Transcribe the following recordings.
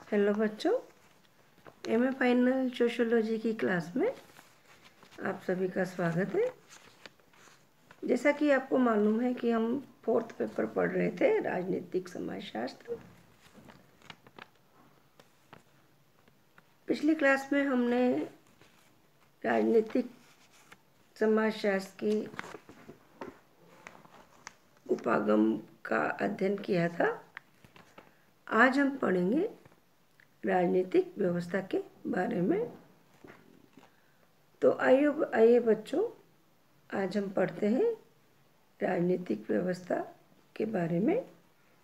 Hello बच्चों, MA final sociology की class में आप सभी का स्वागत है। जैसा कि आपको मालूम है कि हम 4th पेपर पढ़ रहे थे, राजनीतिक समाजशास्त्र। पिछली क्लास में हमने राजनीतिक समाजशास्त्र की उपागम का अध्ययन किया था। आज हम पढ़ेंगे राजनीतिक व्यवस्था के बारे में। तो आइए बच्चों, आज हम पढ़ते हैं राजनीतिक व्यवस्था के बारे में।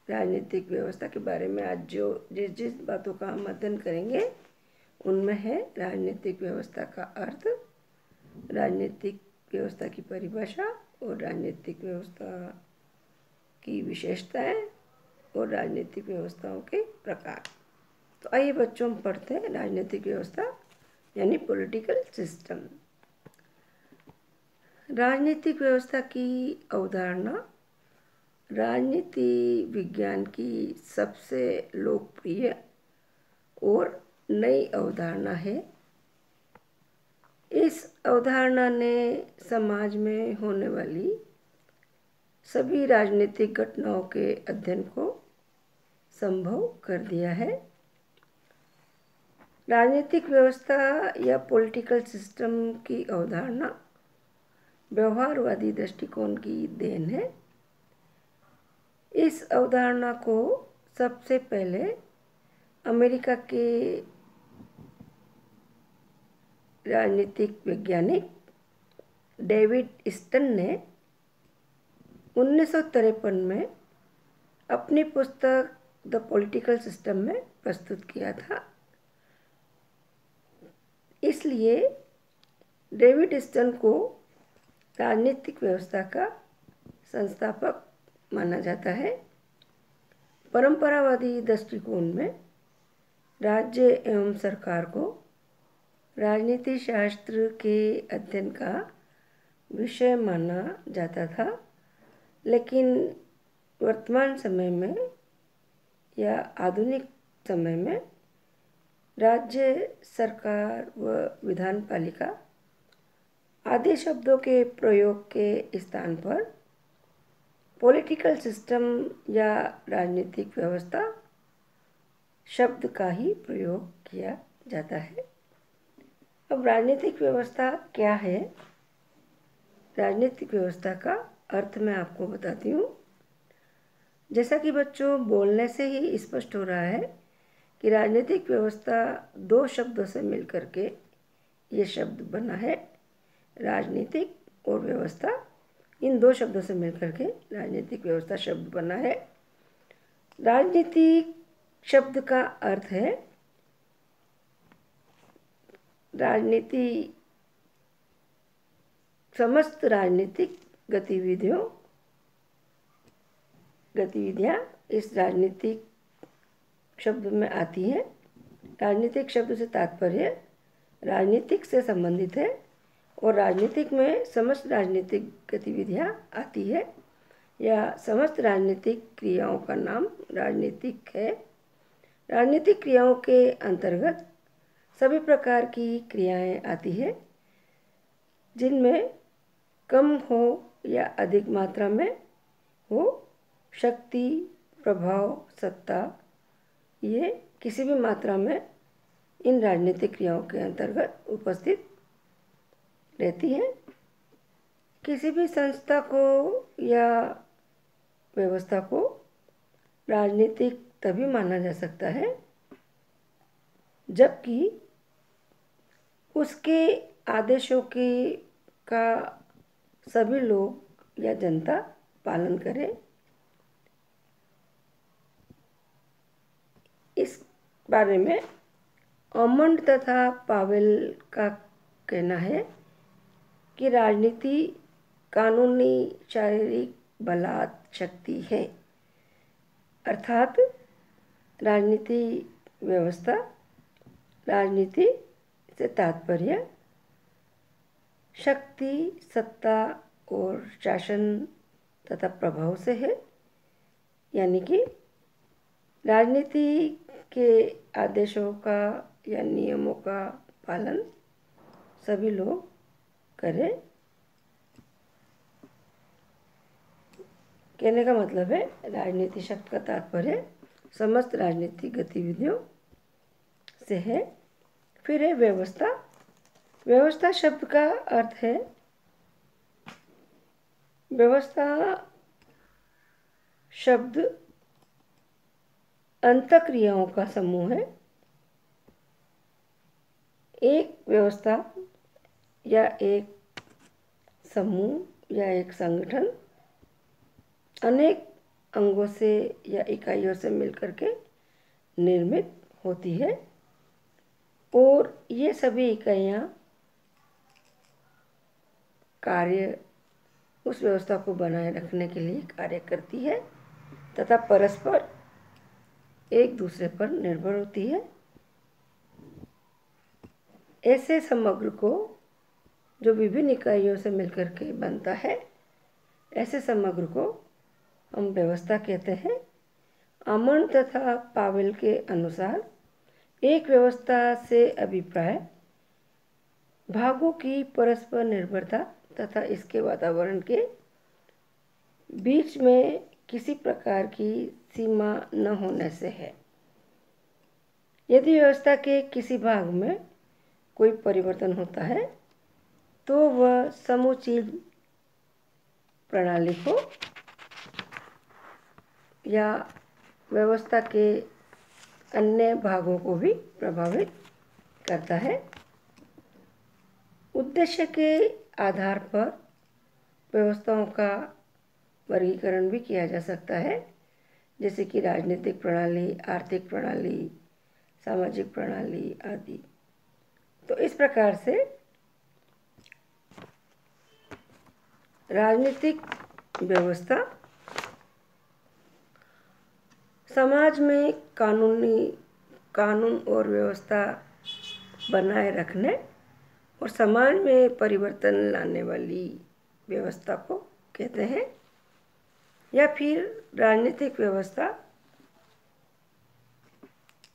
राजनीतिक व्यवस्था के बारे में आज जिस बातों का हम अध्ययन करेंगे उनमें है राजनीतिक व्यवस्था का अर्थ, राजनीतिक व्यवस्था की परिभाषा और राजनीतिक व्यवस्था की विशेषताएं और राजनीतिक व्यवस्थाओं के प्रकार। तो आइए बच्चों, हम पढ़ते हैं राजनीतिक व्यवस्था यानी पॉलिटिकल सिस्टम। राजनीतिक व्यवस्था की अवधारणा राजनीति विज्ञान की सबसे लोकप्रिय और नई अवधारणा है। इस अवधारणा ने समाज में होने वाली सभी राजनीतिक घटनाओं के अध्ययन को संभव कर दिया है। राजनीतिक व्यवस्था या पॉलिटिकल सिस्टम की अवधारणा व्यवहारवादी दृष्टिकोण की देन है। इस अवधारणा को सबसे पहले अमेरिका के राजनीतिक वैज्ञानिक डेविड स्टन ने 1953 में अपनी पुस्तक द पॉलिटिकल सिस्टम में प्रस्तुत किया था। इसलिए डेविड स्टन को राजनीतिक व्यवस्था का संस्थापक माना जाता है। परंपरावादी दृष्टिकोण में राज्य एवं सरकार को राजनीति शास्त्र के अध्ययन का विषय माना जाता था, लेकिन वर्तमान समय में या आधुनिक समय में राज्य सरकार व विधान पालिका आदि शब्दों के प्रयोग के स्थान पर पॉलिटिकल सिस्टम या राजनीतिक व्यवस्था शब्द का ही प्रयोग किया जाता है। अब राजनीतिक व्यवस्था क्या है? राजनीतिक व्यवस्था का अर्थ मैं आपको बताती हूँ। जैसा कि बच्चों बोलने से ही स्पष्ट हो रहा है कि राजनीतिक व्यवस्था दो शब्दों से मिलकर के ये शब्द बना है। राजनीतिक और व्यवस्था, इन दो शब्दों से मिलकर के राजनीतिक व्यवस्था शब्द बना है। राजनीतिक शब्द का अर्थ है राजनीति, समस्त राजनीतिक गतिविधियाँ इस राजनीतिक शब्द में आती हैं। राजनीतिक शब्द से तात्पर्य राजनीतिक से संबंधित है और राजनीतिक में समस्त राजनीतिक गतिविधियाँ आती है या समस्त राजनीतिक क्रियाओं का नाम राजनीतिक है। राजनीतिक क्रियाओं के अंतर्गत सभी प्रकार की क्रियाएं आती है जिनमें कम हो या अधिक मात्रा में हो शक्ति, प्रभाव, सत्ता, ये किसी भी मात्रा में इन राजनीतिक क्रियाओं के अंतर्गत उपस्थित रहती हैं। किसी भी संस्था को या व्यवस्था को राजनीतिक तभी माना जा सकता है जबकि उसके आदेशों का सभी लोग या जनता पालन करें। इस बारे में ऑमंड तथा पावेल का कहना है कि राजनीति कानूनी शारीरिक बलात् शक्ति है, अर्थात राजनीति व्यवस्था, राजनीति से तात्पर्य शक्ति, सत्ता और शासन तथा प्रभाव से है। यानी कि राजनीति के आदेशों का या नियमों का पालन सभी लोग करें। कहने का मतलब है राजनीति शब्द का तात्पर्य समस्त राजनीतिक गतिविधियों से है। फिर है व्यवस्था। व्यवस्था शब्द का अर्थ है, व्यवस्था शब्द अंतःक्रियाओं का समूह है। एक व्यवस्था या एक समूह या एक संगठन अनेक अंगों से या इकाइयों से मिलकर के निर्मित होती है और ये सभी इकाइयाँ कार्य उस व्यवस्था को बनाए रखने के लिए कार्य करती है तथा परस्पर एक दूसरे पर निर्भर होती है। ऐसे समग्र को जो विभिन्न इकाइयों से मिलकर के बनता है, ऐसे समग्र को हम व्यवस्था कहते हैं। अमन तथा पावेल के अनुसार एक व्यवस्था से अभिप्राय भागों की परस्पर निर्भरता तथा इसके वातावरण के बीच में किसी प्रकार की सीमा न होने से है। यदि व्यवस्था के किसी भाग में कोई परिवर्तन होता है तो वह समूची प्रणाली को या व्यवस्था के अन्य भागों को भी प्रभावित करता है। उद्देश्य के आधार पर व्यवस्थाओं का वर्गीकरण भी किया जा सकता है, जैसे कि राजनीतिक प्रणाली, आर्थिक प्रणाली, सामाजिक प्रणाली आदि। तो इस प्रकार से राजनीतिक व्यवस्था समाज में कानून और व्यवस्था बनाए रखने और समाज में परिवर्तन लाने वाली व्यवस्था को कहते हैं। या फिर राजनीतिक व्यवस्था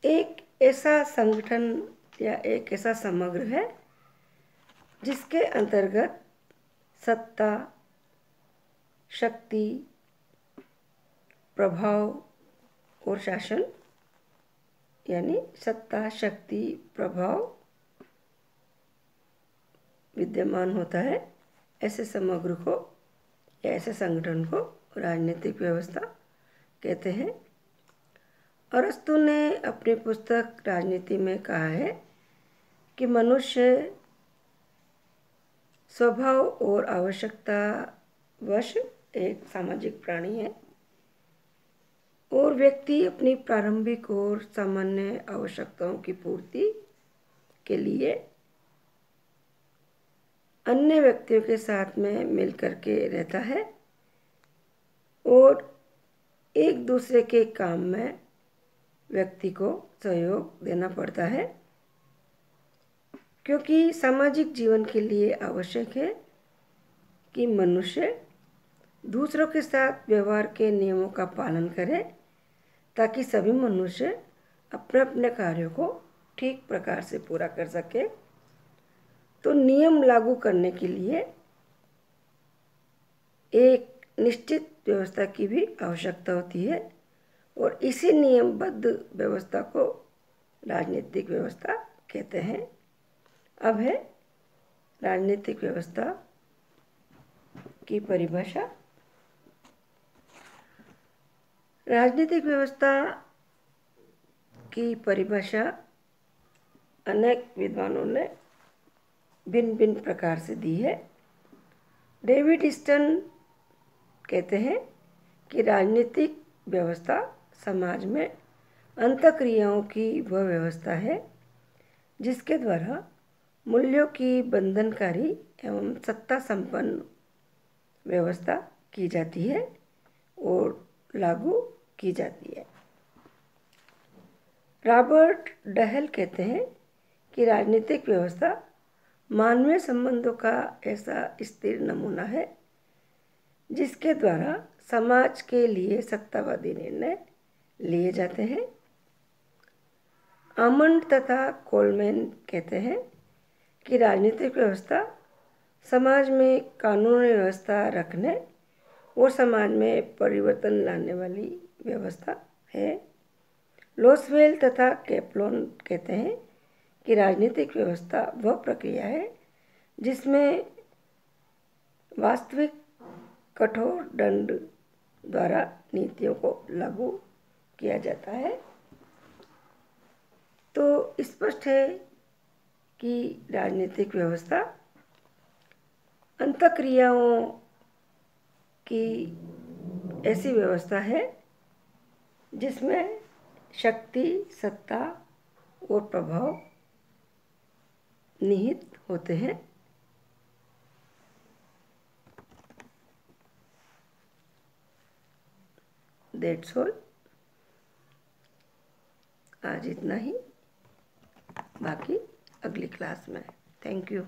एक ऐसा संगठन या एक ऐसा समग्र है जिसके अंतर्गत सत्ता, शक्ति, प्रभाव और शासन, यानी सत्ता, शक्ति, प्रभाव विद्यमान होता है। ऐसे समग्र को या ऐसे संगठन को राजनीतिक व्यवस्था कहते हैं। अरस्तु ने अपनी पुस्तक राजनीति में कहा है कि मनुष्य स्वभाव और आवश्यकता वश एक सामाजिक प्राणी है और व्यक्ति अपनी प्रारंभिक और सामान्य आवश्यकताओं की पूर्ति के लिए अन्य व्यक्तियों के साथ में मिलकर के रहता है और एक दूसरे के काम में व्यक्ति को सहयोग देना पड़ता है, क्योंकि सामाजिक जीवन के लिए आवश्यक है कि मनुष्य दूसरों के साथ व्यवहार के नियमों का पालन करे ताकि सभी मनुष्य अपने अपने कार्यों को ठीक प्रकार से पूरा कर सके। तो नियम लागू करने के लिए एक निश्चित व्यवस्था की भी आवश्यकता होती है और इसी नियमबद्ध व्यवस्था को राजनीतिक व्यवस्था कहते हैं। अब है राजनीतिक व्यवस्था की परिभाषा। राजनीतिक व्यवस्था की परिभाषा अनेक विद्वानों ने भिन्न भिन्न प्रकार से दी है। डेविड स्टन कहते हैं कि राजनीतिक व्यवस्था समाज में अंतःक्रियाओं की वह व्यवस्था है जिसके द्वारा मूल्यों की बंधनकारी एवं सत्ता संपन्न व्यवस्था की जाती है और लागू की जाती है। रॉबर्ट डहेल कहते हैं कि राजनीतिक व्यवस्था मानवीय संबंधों का ऐसा स्थिर नमूना है जिसके द्वारा समाज के लिए सत्तावादी निर्णय लिए जाते हैं। आमंड तथा कोलमैन कहते हैं कि राजनीतिक व्यवस्था समाज में कानून व्यवस्था रखने और समाज में परिवर्तन लाने वाली व्यवस्था है। लोसवेल तथा कैप्लोन कहते हैं कि राजनीतिक व्यवस्था वह प्रक्रिया है जिसमें वास्तविक कठोर दंड द्वारा नीतियों को लागू किया जाता है। तो स्पष्ट है कि राजनीतिक व्यवस्था अंतःक्रियाओं की ऐसी व्यवस्था है जिसमें शक्ति, सत्ता और प्रभाव निहित होते हैं। That's all. आज इतना ही, बाकी अगली क्लास में। Thank you.